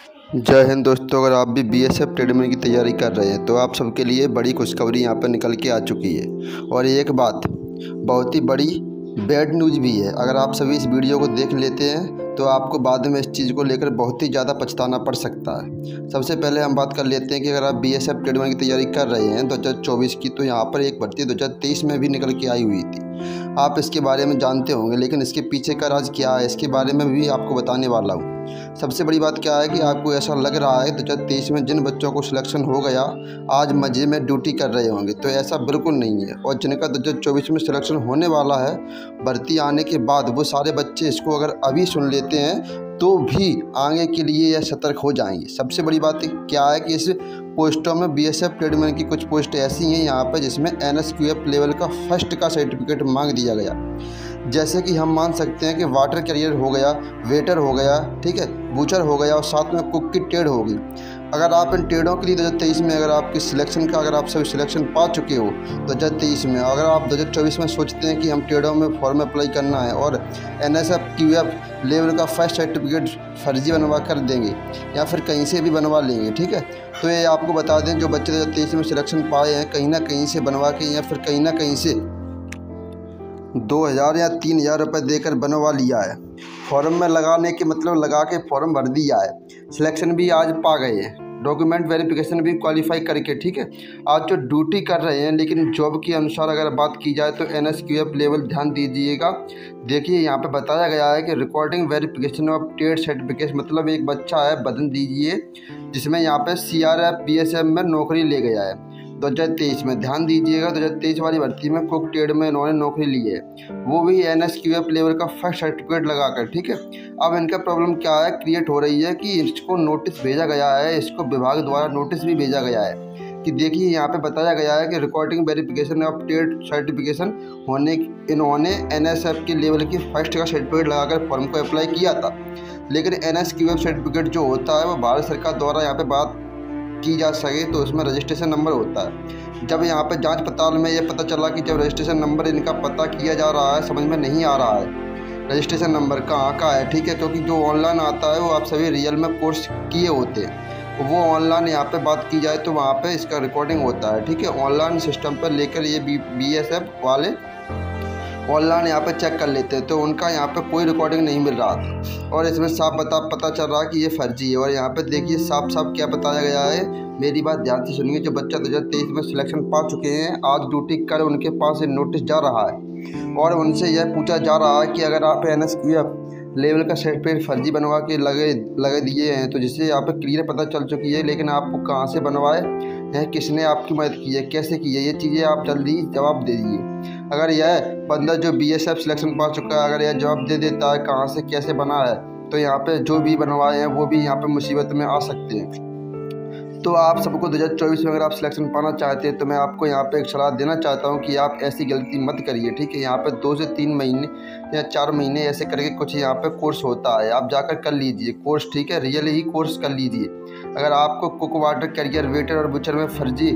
जय हिंद दोस्तों। अगर आप भी बीएसएफ ट्रेडमेन की तैयारी कर रहे हैं तो आप सबके लिए बड़ी खुशखबरी यहाँ पर निकल के आ चुकी है। और एक बात बहुत ही बड़ी बैड न्यूज़ भी है। अगर आप सभी इस वीडियो को देख लेते हैं तो आपको बाद में इस चीज़ को लेकर बहुत ही ज़्यादा पछताना पड़ सकता है। सबसे पहले हम बात कर लेते हैं कि अगर आप बीएसएफ ट्रेडमेन की तैयारी कर रहे हैं 2024 की, तो यहाँ पर एक भर्ती 2023 में भी निकल के आई हुई थी। आप इसके बारे में जानते होंगे, लेकिन इसके पीछे का राज क्या है इसके बारे में भी आपको बताने वाला हूँ। सबसे बड़ी बात क्या है कि आपको ऐसा लग रहा है 2023 में जिन बच्चों को सिलेक्शन हो गया आज मज़े में ड्यूटी कर रहे होंगे, तो ऐसा बिल्कुल नहीं है। और जिनका 2024 में सिलेक्शन होने वाला है, भर्ती आने के बाद वो सारे बच्चे इसको अगर अभी सुन लेते हैं तो भी आगे के लिए यह सतर्क हो जाएंगे। सबसे बड़ी बात क्या है कि इस पोस्टों में बीएसएफ ट्रेडमेन की कुछ पोस्ट ऐसी हैं यहाँ पर जिसमें एनएसक्यूएफ लेवल का फर्स्ट का सर्टिफिकेट मांग दिया गया। जैसे कि हम मान सकते हैं कि वाटर कैरियर हो गया, वेटर हो गया, ठीक है, बूचर हो गया और साथ में कुक की ट्रेड होगी। अगर आप इन ट्रेडों के लिए 2023 में अगर आपकी सिलेक्शन का अगर आप सभी सिलेक्शन पा चुके हो 2023 में, अगर आप 2024 में सोचते हैं कि हम ट्रेडों में फॉर्म अप्लाई करना है और एनएसक्यूएफ लेवल का फर्स्ट सर्टिफिकेट फर्जी बनवा कर देंगे या फिर कहीं से भी बनवा लेंगे, ठीक है, तो ये आपको बता दें जो बच्चे 2023 में सिलेक्शन पाए हैं कहीं ना कहीं से बनवा के या फिर कहीं ना कहीं से 2000 या 3000 रुपये देकर बनवा लिया है। फॉर्म में लगाने के मतलब लगा के फॉर्म भर दिया है, सिलेक्शन भी आज पा गए हैं, डॉक्यूमेंट वेरिफिकेशन भी क्वालिफाई करके, ठीक है, आज जो ड्यूटी कर रहे हैं। लेकिन जॉब के अनुसार अगर बात की जाए तो एनएसक्यूएफ लेवल ध्यान दीजिएगा। देखिए यहाँ पे बताया गया है कि recording verification of trade certificate, मतलब एक बच्चा है बदन दीजिए जिसमें यहाँ पे सीआरएफ बीएसएफ में नौकरी ले गया है 2023 में। ध्यान दीजिएगा 2023 वाली भर्ती में कुक ट्रेड में इन्होंने नौकरी ली है, वो भी एनएसक्यूएफ लेवल का फर्स्ट सर्टिफिकेट लगाकर, ठीक है। अब इनका प्रॉब्लम क्या है क्रिएट हो रही है कि इसको नोटिस भेजा गया है, इसको विभाग द्वारा नोटिस भी भेजा गया है कि देखिए यहाँ पे बताया गया है कि recording verification of trade certification होने इन्होंने एनएसएफ के लेवल की फर्स्ट का सर्टिफिकेट लगाकर फॉर्म को अप्लाई किया था। लेकिन एनएसक्यूएफ सर्टिफिकेट जो होता है वो भारत सरकार द्वारा यहाँ पे बात की जा सके तो उसमें रजिस्ट्रेशन नंबर होता है। जब यहाँ पे जांच पड़ताल में ये पता चला कि जब रजिस्ट्रेशन नंबर इनका पता किया जा रहा है समझ में नहीं आ रहा है रजिस्ट्रेशन नंबर कहाँ का है, ठीक है, क्योंकि जो ऑनलाइन आता है वो आप सभी रियल में कोर्स किए होते हैं, वो ऑनलाइन यहाँ पे बात की जाए तो वहाँ पे इसका रिकॉर्डिंग होता है, ठीक है। ऑनलाइन सिस्टम पर लेकर ये बीएसएफ वाले ऑनलाइन यहाँ पे चेक कर लेते हैं तो उनका यहाँ पे कोई रिकॉर्डिंग नहीं मिल रहा था और इसमें साफ पता चल रहा है कि ये फर्जी है। और यहाँ पे देखिए साफ क्या बताया गया है, मेरी बात ध्यान से सुनिए। जो बच्चा 2023 में सिलेक्शन पा चुके हैं आज ड्यूटी कर उनके पास ये नोटिस जा रहा है और उनसे यह पूछा जा रहा है कि अगर आप एनएसक्यूएफ लेवल का सर्टिफिकेट फर्जी बनवा के लगे दिए हैं तो जिससे यहाँ पे क्लियर पता चल चुकी है, लेकिन आपको कहाँ से बनवाए हैं, किसने आपकी मदद की है, कैसे की है, ये चीज़ें आप जल्दी जवाब दे दीजिए। अगर यह बंदा जो बीएसएफ सिलेक्शन पा चुका है अगर यह जवाब दे देता है कहाँ से कैसे बना है तो यहाँ पे जो भी बनवाए हैं वो भी यहाँ पे मुसीबत में आ सकते हैं। तो आप सबको 2024 में अगर आप सिलेक्शन पाना चाहते हैं तो मैं आपको यहाँ पे एक सलाह देना चाहता हूँ कि आप ऐसी गलती मत करिए, ठीक है। यहाँ पे 2 से 3 महीने या 4 महीने ऐसे करके कुछ यहाँ पे कोर्स होता है, आप जाकर कर लीजिए कोर्स, ठीक है, रियल ही कोर्स कर लीजिए। अगर आपको कुक, वाटर कैरियर, वेटर और बुचर में फर्जी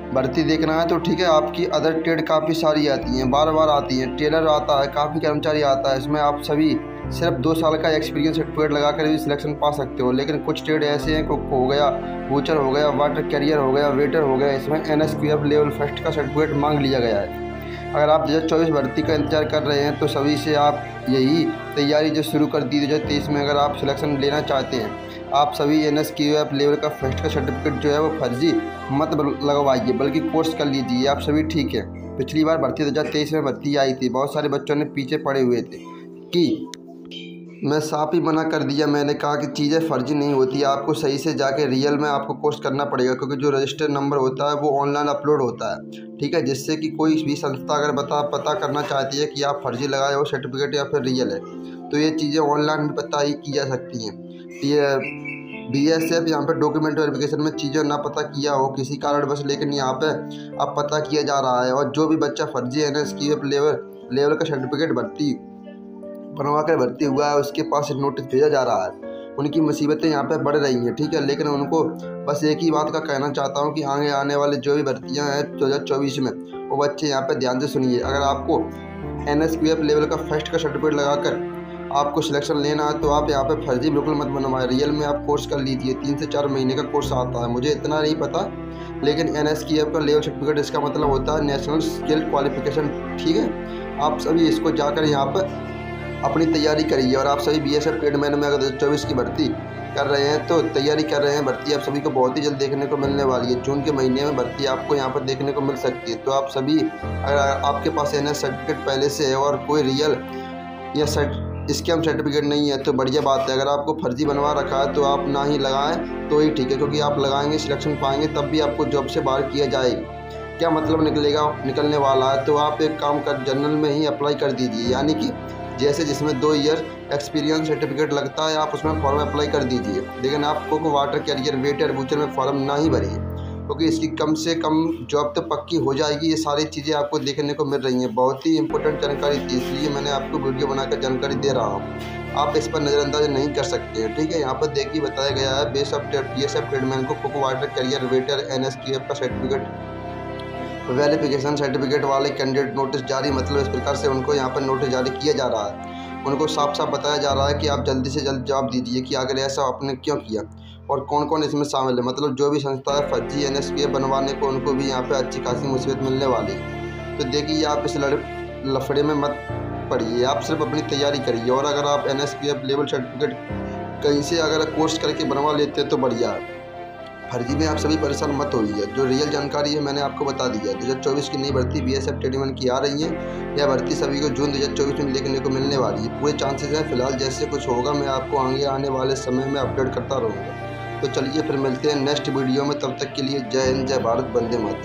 भर्ती देखना है तो ठीक है, आपकी अदर ट्रेड काफ़ी सारी आती हैं, बार आती हैं, टेलर आता है, काफ़ी कर्मचारी आता है, इसमें आप सभी सिर्फ 2 साल का एक्सपीरियंस सर्टिफिकेट लगाकर भी सिलेक्शन पा सकते हो। लेकिन कुछ ट्रेड ऐसे हैं, कुक हो गया, बूचर हो गया, वाटर कैरियर हो गया, वेटर हो गया, इसमें एनएसक्यूएफ लेवल फर्स्ट का सर्टिफिकेट मांग लिया गया है। अगर आप 2024 भर्ती का इंतजार कर रहे हैं तो सभी से आप यही तैयारी जो शुरू कर दी 2023 में अगर आप सिलेक्शन लेना चाहते हैं, आप सभी एनएसक्यूएफ लेवल का फर्स्ट का सर्टिफिकेट जो है वो फर्जी मत लगवाइए बल्कि कोर्स कर लीजिए आप सभी, ठीक है। पिछली बार भर्ती 2023 में भर्ती आई थी, बहुत सारे बच्चों ने पीछे पड़े हुए थे कि मैं साफ ही मना कर दिया, मैंने कहा कि चीज़ें फर्जी नहीं होती, आपको सही से जाके रियल में आपको कोर्स करना पड़ेगा क्योंकि जो रजिस्टर्ड नंबर होता है वो ऑनलाइन अपलोड होता है, ठीक है, जिससे कि कोई भी संस्था अगर पता करना चाहती है कि आप फर्जी लगाए हो सर्टिफिकेट या फिर रियल है तो ये चीज़ें ऑनलाइन भी पता ही की जा सकती हैं। ये बीएसएफ यहाँ पे डॉक्यूमेंट वेरिफिकेशन में चीज़ें ना पता किया हो किसी कारणवश, लेकिन यहाँ पे अब पता किया जा रहा है और जो भी बच्चा फर्जी एनएसक्यूएफ लेवल का सर्टिफिकेट बनवा कर भर्ती हुआ है उसके पास नोटिस भेजा जा रहा है। उनकी मुसीबतें यहाँ पे बढ़ रही हैं, ठीक है, लेकिन उनको बस एक ही बात का कहना चाहता हूँ कि आगे आने वाले जो भी भर्तियाँ हैं 2024 में वो बच्चे यहाँ पे ध्यान से सुनिए। अगर आपको एनएसक्यूएफ लेवल का फर्स्ट का सर्टिफिकेट लगाकर आपको सिलेक्शन लेना है तो आप यहाँ पे फर्जी बिल्कुल मत बनवाएं, रियल में आप कोर्स कर लीजिए। 3 से 4 महीने का कोर्स आता है, मुझे इतना नहीं पता, लेकिन NSQF का लेवल सर्टिफिकेट इसका मतलब होता है नेशनल स्किल क्वालिफिकेशन, ठीक है। आप सभी इसको जाकर यहाँ पर अपनी तैयारी करिए। और आप सभी BSF ट्रेडमैन में अगर 2024 की भर्ती कर रहे हैं तो तैयारी कर रहे हैं, भर्ती आप सभी को बहुत ही जल्द देखने को मिलने वाली है। जून के महीने में भर्ती आपको यहाँ पर देखने को मिल सकती है। तो आप सभी, अगर आपके पास NS सर्टिफिकेट पहले से है और कोई रियल या स्कैम सर्टिफिकेट नहीं है तो बढ़िया बात है। अगर आपको फर्जी बनवा रखा है तो आप ना ही लगाएं तो ही ठीक है, क्योंकि आप लगाएंगे सिलेक्शन पाएंगे तब भी आपको जॉब से बाहर किया जाएगा। क्या मतलब निकलने वाला है, तो आप एक काम कर जनरल में ही अप्लाई कर दीजिए, यानी कि जैसे जिसमें 2 ईयर एक्सपीरियंस सर्टिफिकेट लगता है आप उसमें फॉर्म अप्लाई कर दीजिए। लेकिन आपको वाटर कैरियर वेटर बूचर में फॉर्म ना ही भरिए, क्योंकि इसकी कम से कम जॉब तो पक्की हो जाएगी। ये सारी चीज़ें आपको देखने को मिल रही हैं, बहुत ही इंपॉर्टेंट जानकारी थी, इसलिए मैंने आपको वीडियो बनाकर जानकारी दे रहा हूँ। आप इस पर नज़रअंदाज नहीं कर सकते हैं, ठीक है। यहाँ पर देखिए बताया गया है BSF ट्रेडमैन को cook water career waiter NSQF का सर्टिफिकेट वेरिफिकेशन सर्टिफिकेट वाले कैंडिडेट नोटिस जारी, मतलब इस प्रकार से उनको यहाँ पर नोटिस जारी किया जा रहा है। उनको साफ साफ बताया जा रहा है कि आप जल्दी से जल्द जवाब दीजिए कि आगे ऐसा आपने क्यों किया और कौन कौन इसमें शामिल है। मतलब जो भी संस्था है फर्जी NSQF बनवाने को, उनको भी यहाँ पे अच्छी खासी मुसीबत मिलने वाली है। तो देखिए आप इस लफड़े में मत पड़िए, आप सिर्फ अपनी तैयारी करिए। और अगर आप NSQF लेवल सर्टिफिकेट कहीं से अगर कोर्स करके बनवा लेते हैं तो बढ़िया है। फर्जी में आप सभी परेशान मत होइए, जो रियल जानकारी है मैंने आपको बता दी है। 2024 की नई भर्ती BSF ट्रेडमैन की आ रही है। यह भर्ती सभी को जून 2024 में देखने को मिलने वाली है। पूरे चांसेस हैं, फिलहाल जैसे कुछ होगा मैं आपको आगे आने वाले समय में अपडेट करता रहूँगा। तो चलिए फिर मिलते हैं नेक्स्ट वीडियो में, तब तक के लिए जय हिंद, जय भारत, वंदे मातरम।